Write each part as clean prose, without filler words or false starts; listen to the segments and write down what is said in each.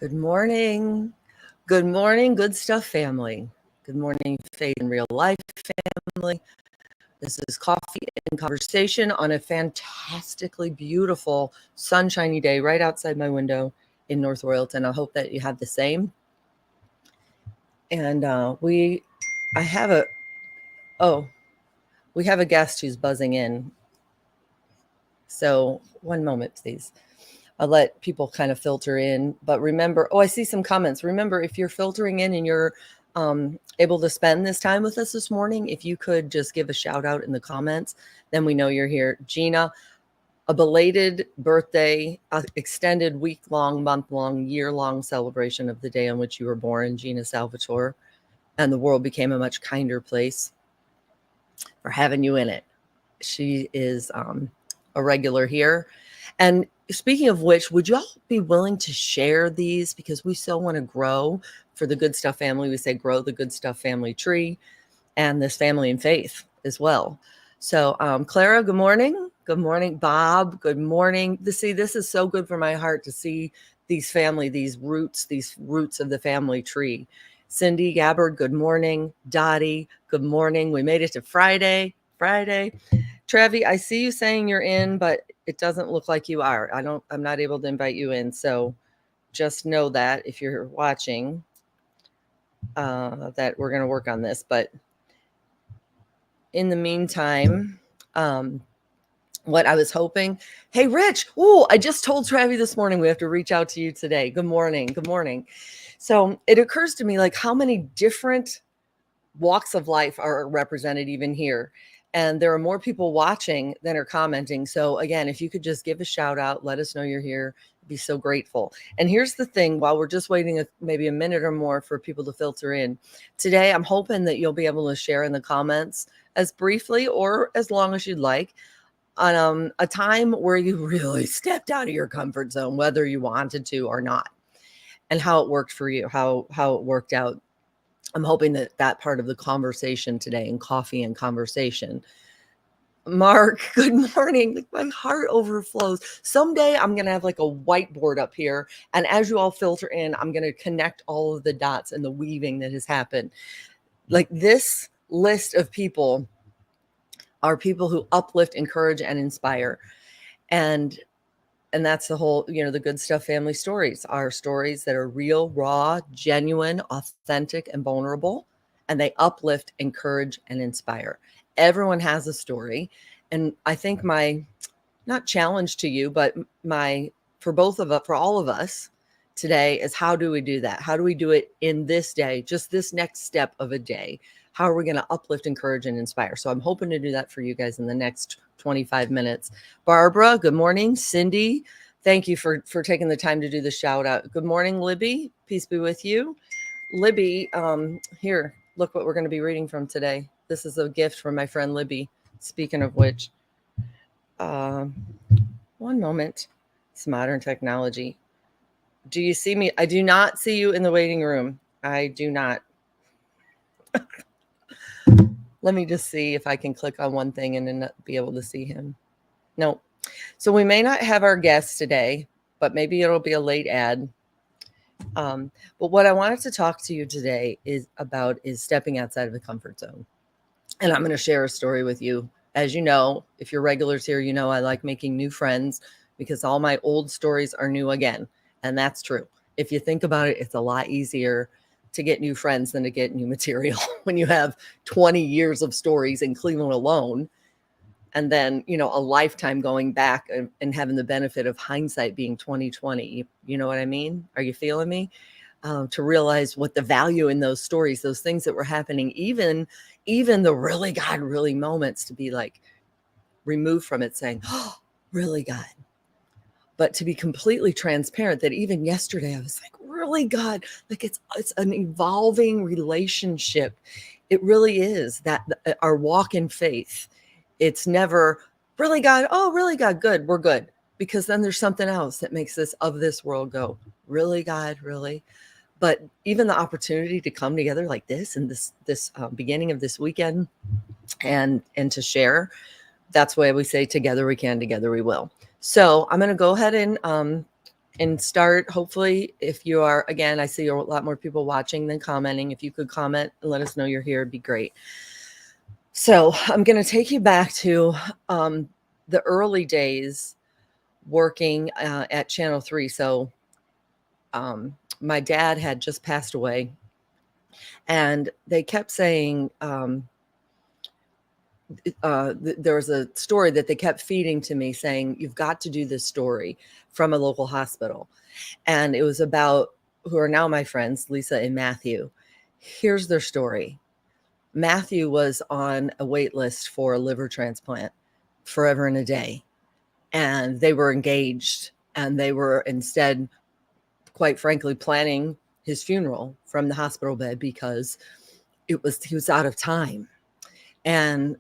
Good morning. Good morning, good stuff family. Good morning, Faith in Real Life family. This is Coffee and Conversation on a fantastically beautiful, sunshiny day right outside my window in North Royalton. I hope that you have the same. And we have a guest who's buzzing in. So 1 moment, please. I'll let people kind of filter in. But remember, I see some comments. Remember, if you're filtering in and you're able to spend this time with us this morning, if you could just give a shout out in the comments, then we know you're here. Gina, a belated birthday, extended week-long, month-long, year-long celebration of the day on which you were born, Gina Salvatore, and the world became a much kinder place for having you in it. She is a regular here. And speaking of which, would y'all be willing to share these? Because we so want to grow for the Good Stuff family. We say grow the Good Stuff family tree and this family in faith as well. So Clara, good morning. Good morning. Bob, good morning. This is so good for my heart to see these roots of the family tree. Cindy Gabbard, good morning. Dottie, good morning. We made it to Friday. Trevi, I see you saying you're in, but it doesn't look like you are. I'm not able to invite you in. So just know that if you're watching, that we're going to work on this. But in the meantime, what I was hoping, hey, Rich, I just told Trevi this morning, we have to reach out to you today. Good morning. Good morning. So it occurs to me, like, how many different walks of life are represented even here. And there are more people watching than are commenting. So again, if you could just give a shout out, let us know you're here. I'd be so grateful. And here's the thing, while we're just waiting maybe a minute or more for people to filter in, today I'm hoping that you'll be able to share in the comments as briefly or as long as you'd like on a time where you really stepped out of your comfort zone, whether you wanted to or not, and how it worked for you, how it worked out. I'm hoping that part of the conversation today in Coffee and Conversation. Mark, good morning. Like, my heart overflows. Someday I'm going to have like a whiteboard up here. And as you all filter in, I'm going to connect all of the dots and the weaving that has happened. Like, this list of people are people who uplift, encourage, and inspire. And that's the whole, the Good Stuff family stories are stories that are real, raw, genuine, authentic, and vulnerable. And they uplift, encourage, and inspire. Everyone has a story. And I think not challenge to you, but for all of us today is, how do we do that? How do we do it in this day, just this next step of a day? How are we going to uplift, encourage, and inspire? So I'm hoping to do that for you guys in the next 25 minutes. Barbara, good morning. Cindy, thank you for taking the time to do the shout out. Good morning, Libby. Peace be with you. Libby, here, look what we're going to be reading from today. This is a gift from my friend Libby. Speaking of which, 1 moment. It's modern technology. Do you see me? I do not see you in the waiting room. I do not. Let me just see if I can click on one thing and then be able to see him. No. So we may not have our guest today, but maybe it'll be a late ad. But what I wanted to talk to you today is stepping outside of the comfort zone. And I'm going to share a story with you. As you know, if you're regulars here, I like making new friends because all my old stories are new again. And that's true. If you think about it, it's a lot easier to get new friends than to get new material when you have 20 years of stories in Cleveland alone. And then, a lifetime going back and having the benefit of hindsight being 2020. You know what I mean? Are you feeling me? To realize what the value in those stories, those things that were happening, even the really God, really moments, to be like removed from it saying, oh, really God. But to be completely transparent that even yesterday I was like, really God, like it's an evolving relationship. It really is that our walk in faith. It's never really God. Oh, really God. Good. We're good. Because then there's something else that makes this of this world go, really God, really. But even the opportunity to come together like this and this beginning of this weekend and to share, that's why we say together we can, together we will. So I'm going to go ahead and and start. Hopefully, if you are, again, I see a lot more people watching than commenting. If you could comment and let us know you're here, it'd be great. So I'm going to take you back to the early days working at Channel 3. So my dad had just passed away, and they kept saying, there was a story that they kept feeding to me saying, you've got to do this story from a local hospital. And it was about, who are now my friends, Lisa and Matthew. Here's their story. Matthew was on a wait list for a liver transplant forever and a day. And they were engaged, and they were instead, quite frankly, planning his funeral from the hospital bed because he was out of time. And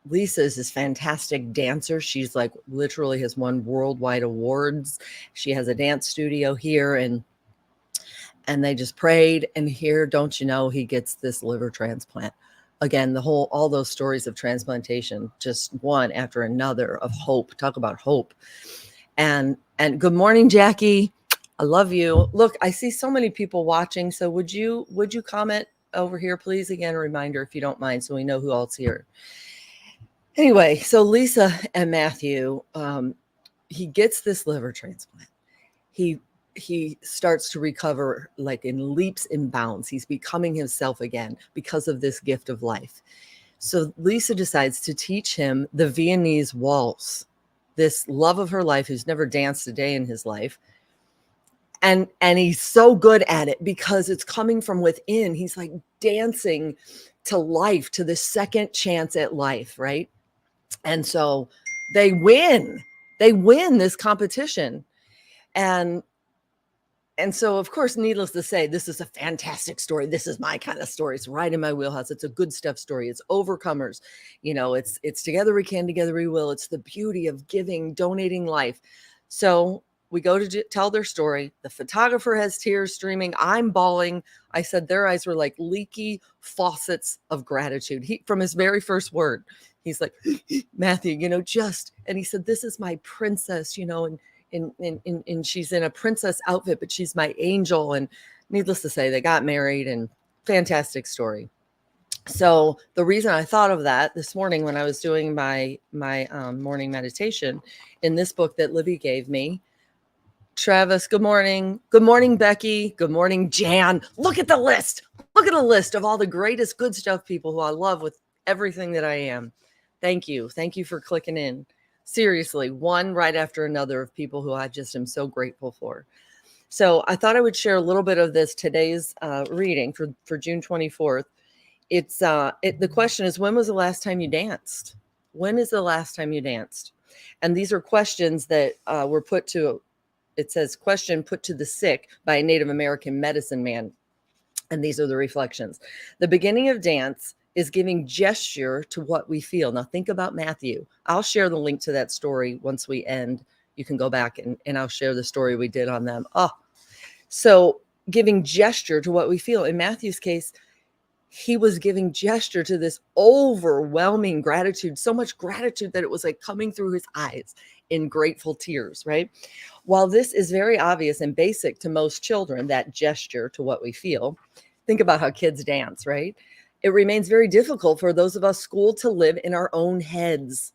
Lisa is this fantastic dancer. She's like literally has won worldwide awards. She has a dance studio here, and they just prayed, and here, don't you know, he gets this liver transplant. Again, all those stories of transplantation, just one after another of hope. Talk about hope. And good morning, Jackie. I love you. Look, I see so many people watching. So would you comment over here, please? Again, a reminder, if you don't mind, so we know who else here. Anyway, so Lisa and Matthew, he gets this liver transplant. He starts to recover like in leaps and bounds. He's becoming himself again because of this gift of life. So Lisa decides to teach him the Viennese waltz, this love of her life who's never danced a day in his life. And he's so good at it because it's coming from within. He's like dancing to life, to the second chance at life, right? And so they win this competition. And so, of course, needless to say, this is a fantastic story. This is my kind of story. It's right in my wheelhouse. It's a good stuff story. It's overcomers. You know, it's together we can, together we will. It's the beauty of giving, donating life. So we go to tell their story. The photographer has tears streaming. I'm bawling. I said their eyes were like leaky faucets of gratitude. From his very first word, he's like, Matthew, you know, and he said, this is my princess, you know, and she's in a princess outfit, but she's my angel. And needless to say, they got married, and fantastic story. So the reason I thought of that this morning when I was doing my morning meditation in this book that Libby gave me, Travis, good morning. Good morning, Becky. Good morning, Jan. Look at the list. Look at a list of all the greatest good stuff people who I love with everything that I am. Thank you. Thank you for clicking in. Seriously, one right after another of people who I just am so grateful for. So I thought I would share a little bit of this today's reading for June 24th. It's the question is, when was the last time you danced? When is the last time you danced? And these are questions that were put to, it says, question put to the sick by a Native American medicine man. And these are the reflections. The beginning of dance is giving gesture to what we feel. Now think about Matthew. I'll share the link to that story once we end. You can go back and I'll share the story we did on them. So giving gesture to what we feel. In Matthew's case, he was giving gesture to this overwhelming gratitude, so much gratitude that it was like coming through his eyes in grateful tears, right? While this is very obvious and basic to most children, that gesture to what we feel, think about how kids dance, right? It remains very difficult for those of us schooled to live in our own heads.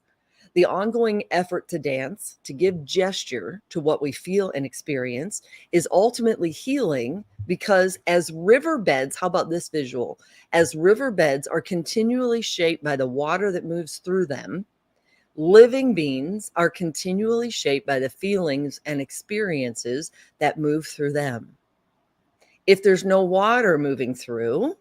The ongoing effort to dance, to give gesture to what we feel and experience, is ultimately healing, because as riverbeds, how about this visual? As riverbeds are continually shaped by the water that moves through them, living beings are continually shaped by the feelings and experiences that move through them. If there's no water moving through,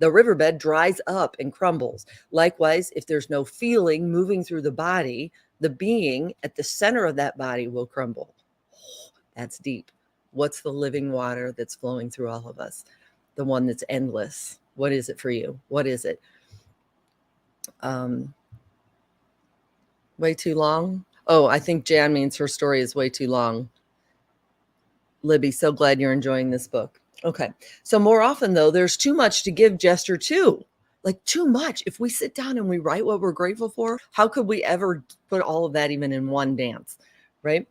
the riverbed dries up and crumbles. Likewise, if there's no feeling moving through the body, the being at the center of that body will crumble. That's deep. What's the living water that's flowing through all of us? The one that's endless. What is it for you? What is it? Way too long? Oh, I think Jan means her story is way too long. Libby, so glad you're enjoying this book. Okay. So more often, though, there's too much to give gesture to, like too much. If we sit down and we write what we're grateful for, how could we ever put all of that even in one dance, right?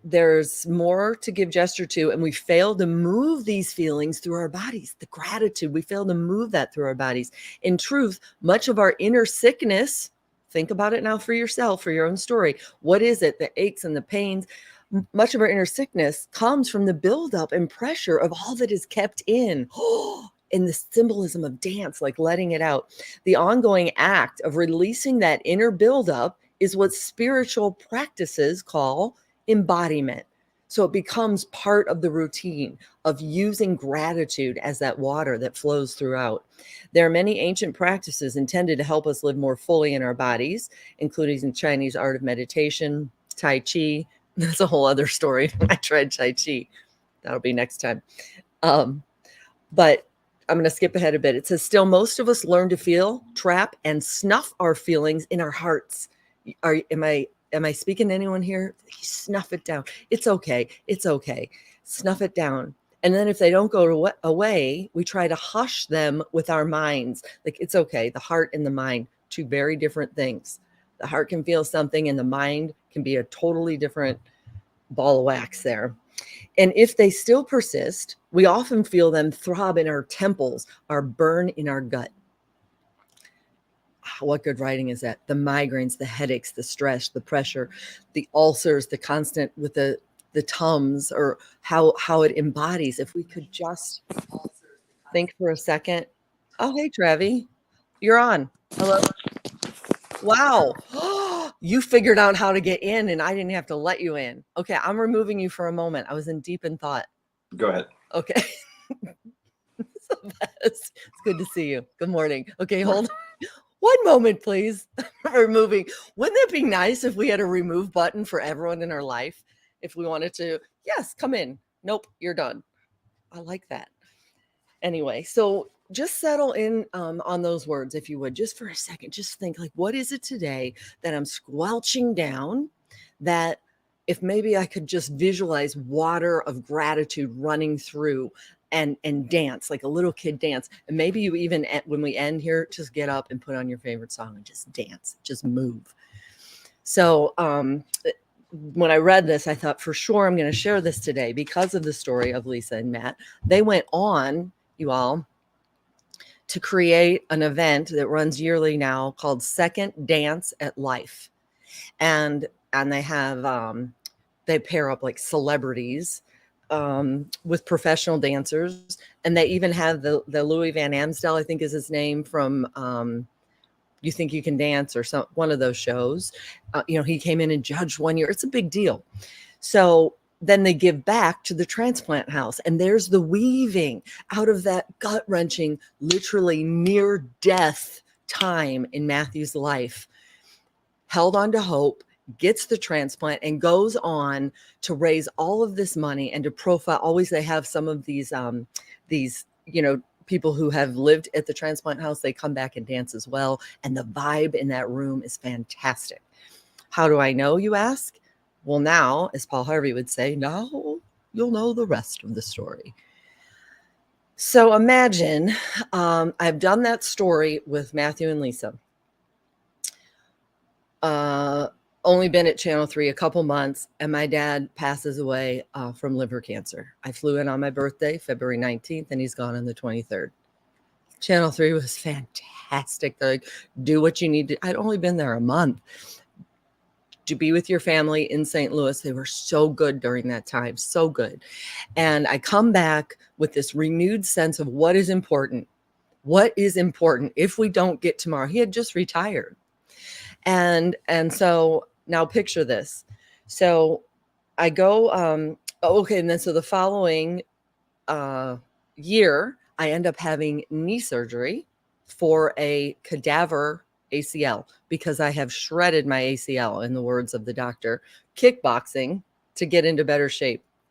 there's more to give gesture to, and we fail to move these feelings through our bodies. The gratitude, we fail to move that through our bodies. In truth, much of our inner sickness, think about it now for yourself, for your own story. What is it? The aches and the pains. Much of our inner sickness comes from the buildup and pressure of all that is kept in. In the symbolism of dance, like letting it out. The ongoing act of releasing that inner buildup is what spiritual practices call embodiment. So it becomes part of the routine of using gratitude as that water that flows throughout. There are many ancient practices intended to help us live more fully in our bodies, including the Chinese art of meditation, Tai Chi. That's a whole other story. I tried Tai Chi. That'll be next time. But I'm going to skip ahead a bit. It says, still, most of us learn to feel, trap, and snuff our feelings in our hearts. Am I speaking to anyone here? Snuff it down. It's okay. It's okay. Snuff it down. And then if they don't go away, we try to hush them with our minds. Like, it's okay. The heart and the mind, two very different things. The heart can feel something and the mind can be a totally different ball of wax there. And if they still persist, we often feel them throb in our temples or burn in our gut. What good writing is that? The migraines, the headaches, the stress, the pressure, the ulcers, the constant with the Tums, or how it embodies. If we could just think for a second. Oh, hey, Trevi, you're on. Hello. Wow. You figured out how to get in and I didn't have to let you in. Okay, I'm removing you for a moment. I was deep in thought. Go ahead. Okay. It's good to see you. Good morning. Okay, hold on. One moment, please. Removing. Wouldn't it be nice if we had a remove button for everyone in our life? If we wanted to, yes, come in. Nope, you're done. I like that. Anyway, so just settle in on those words, if you would, just for a second. Just think, like, what is it today that I'm squelching down, that if maybe I could just visualize water of gratitude running through and dance like a little kid dance. And maybe you even, when we end here, just get up and put on your favorite song and just dance, just move. So when I read this, I thought, for sure I'm going to share this today because of the story of Lisa and Matt. They went on, you all, to create an event that runs yearly now called Second Dance at Life. And they have, they pair up like celebrities with professional dancers. And they even have the Louis Van Amstel, I think is his name, from You Think You Can Dance, or one of those shows. He came in and judged one year. It's a big deal. So then they give back to the transplant house. And there's the weaving out of that gut-wrenching, literally near-death time in Matthew's life. Held on to hope, gets the transplant, and goes on to raise all of this money and to profile. Always they have some of these people who have lived at the transplant house. They come back and dance as well. And the vibe in that room is fantastic. How do I know, you ask? Well, now, as Paul Harvey would say, now you'll know the rest of the story. So imagine I've done that story with Matthew and Lisa. Only been at Channel 3 a couple months, and my dad passes away from liver cancer. I flew in on my birthday, February 19th, and he's gone on the 23rd. Channel 3 was fantastic. They're like, do what you need to. I'd only been there a month. To be with your family in St. Louis. They were so good during that time, so good. And I come back with this renewed sense of what is important. What is important if we don't get tomorrow? He had just retired. And so now picture this. So I go, okay. And then so the following year, I end up having knee surgery for a cadaver ACL because I have shredded my ACL, in the words of the doctor, kickboxing to get into better shape.